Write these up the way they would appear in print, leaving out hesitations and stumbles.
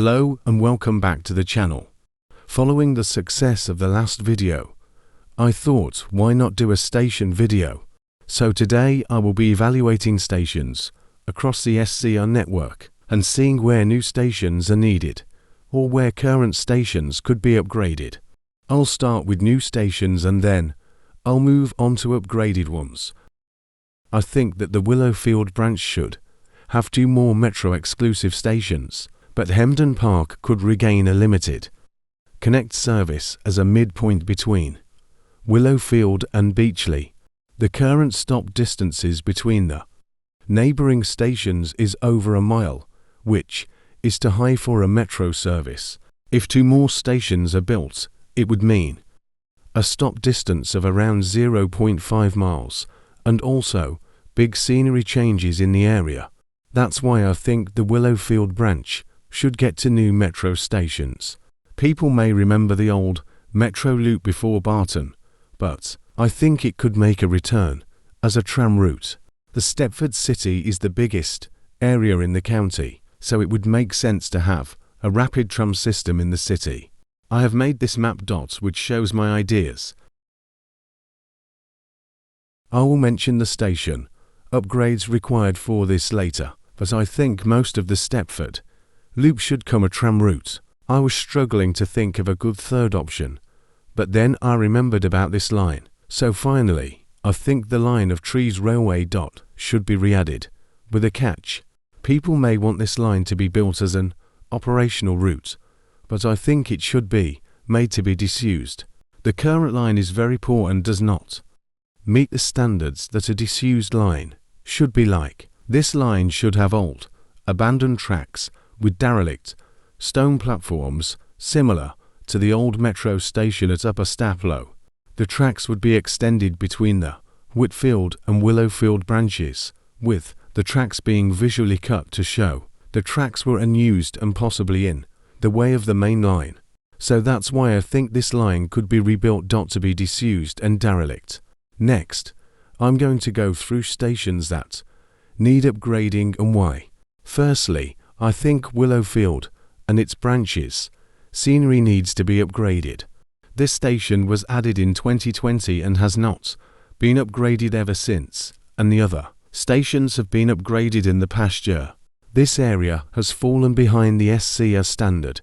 Hello and welcome back to the channel. Following the success of the last video, I thought why not do a station video. So today I will be evaluating stations across the SCR network and seeing where new stations are needed or where current stations could be upgraded. I'll start with new stations and then I'll move on to upgraded ones. I think that the Willowfield branch should have 2 more Metro exclusive stations, but Hemden Park could regain a limited Connect service as a midpoint between Willowfield and Beachley. The current stop distances between the neighbouring stations is over a mile, which is too high for a Metro service. If 2 more stations are built, it would mean a stop distance of around 0.5 miles and also big scenery changes in the area. That's why I think the Willowfield branch should get to new Metro stations. People may remember the old Metro loop before Barton, but I think it could make a return as a tram route. The Stepford city is the biggest area in the county, so it would make sense to have a rapid tram system in the city. I have made this map dot which shows my ideas. I will mention the station upgrades required for this later, but I think most of the Stepford loop should come a tram route. I was struggling to think of a good third option, but then I remembered about this line. So finally, I think the line of Trees Railway dot should be re-added, with a catch. People may want this line to be built as an operational route, but I think it should be made to be disused. The current line is very poor and does not meet the standards that a disused line should be like. This line should have old, abandoned tracks with derelict stone platforms similar to the old Metro station at Upper Staplow. The tracks would be extended between the Whitfield and Willowfield branches, with the tracks being visually cut to show the tracks were unused and possibly in the way of the main line. So that's why I think this line could be rebuilt to be disused and derelict. Next, I'm going to go through stations that need upgrading and why. Firstly, I think Willowfield and its branches scenery needs to be upgraded. This station was added in 2020 and has not been upgraded ever since, and the other stations have been upgraded in the past year. This area has fallen behind the SCR standard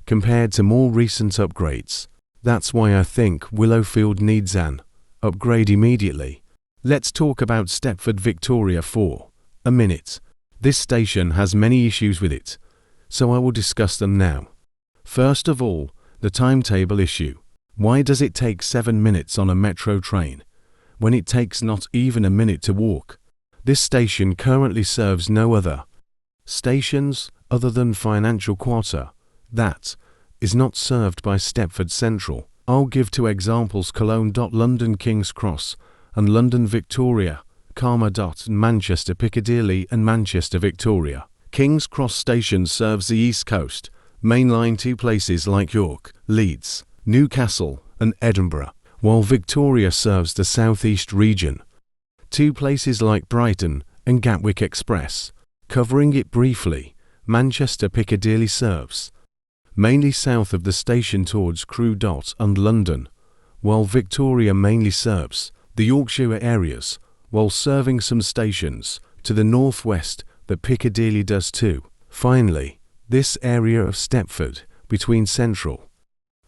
compared to more recent upgrades. That's why I think Willowfield needs an upgrade immediately. Let's talk about Stepford Victoria for a minute. This station has many issues with it, so I will discuss them now. First of all, the timetable issue. Why does it take 7 minutes on a Metro train when it takes not even a minute to walk? This station currently serves no other stations other than Financial Quarter. That is not served by Stepford Central. I'll give 2 examples: Cologne. London King's Cross and London Victoria, Karma. Manchester Piccadilly and Manchester Victoria. King's Cross station serves the East Coast Main Line to places like York, Leeds, Newcastle and Edinburgh, while Victoria serves the South East region to places like Brighton and Gatwick Express. Covering it briefly, Manchester Piccadilly serves mainly south of the station towards Crewe. And London, while Victoria mainly serves the Yorkshire areas, while serving some stations to the northwest that Piccadilly does too. Finally, this area of Stepford between Central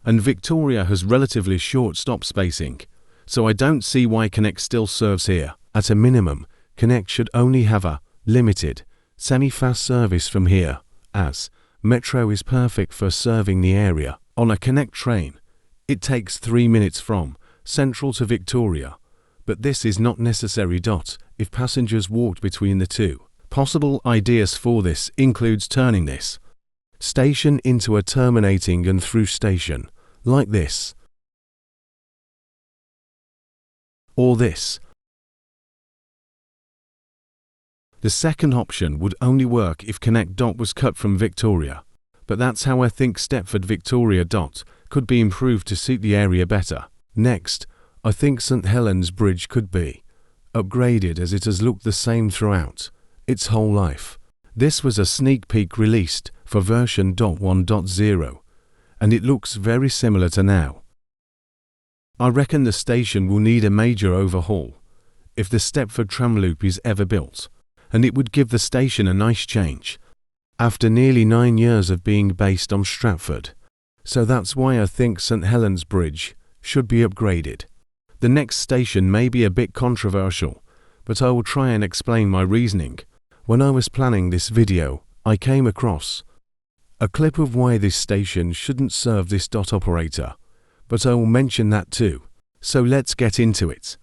and Victoria has relatively short stop spacing, so I don't see why Connect still serves here. At a minimum, Connect should only have a limited, semi-fast service from here, as Metro is perfect for serving the area. On a Connect train, it takes 3 minutes from Central to Victoria, but this is not necessary. If passengers walked between the two. Possible ideas for this includes turning this station into a terminating and through station, like this, or this. The second option would only work if Connect was cut from Victoria, but that's how I think Stepford Victoria could be improved to suit the area better. Next, I think St Helens Bridge could be upgraded as it has looked the same throughout its whole life. This was a sneak peek released for version 1.0, and it looks very similar to now. I reckon the station will need a major overhaul if the Stepford tram loop is ever built, and it would give the station a nice change after nearly 9 years of being based on Stratford. So that's why I think St Helens Bridge should be upgraded. The next station may be a bit controversial, but I will try and explain my reasoning. When I was planning this video, I came across a clip of why this station shouldn't serve this dot operator, but I will mention that too. So let's get into it.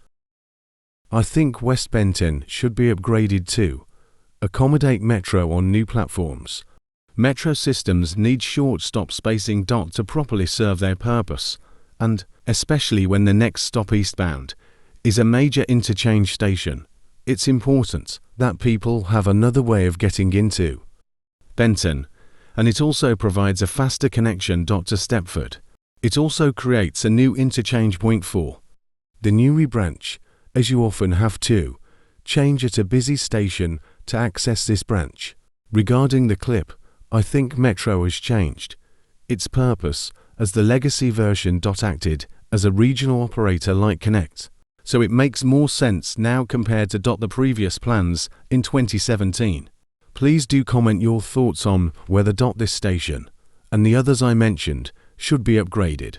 I think West Benton should be upgraded to accommodate Metro on new platforms. Metro systems need short stop spacing to properly serve their purpose, and especially when the next stop eastbound is a major interchange station, it's important that people have another way of getting into Benton, and it also provides a faster connection to Stepford. It also creates a new interchange point for the Newry branch, as you often have to change at a busy station to access this branch. Regarding the clip, I think Metro has changed its purpose, as the legacy version acted as a regional operator like Connect, so it makes more sense now compared to the previous plans in 2017. Please do comment your thoughts on whether this station and the others I mentioned should be upgraded.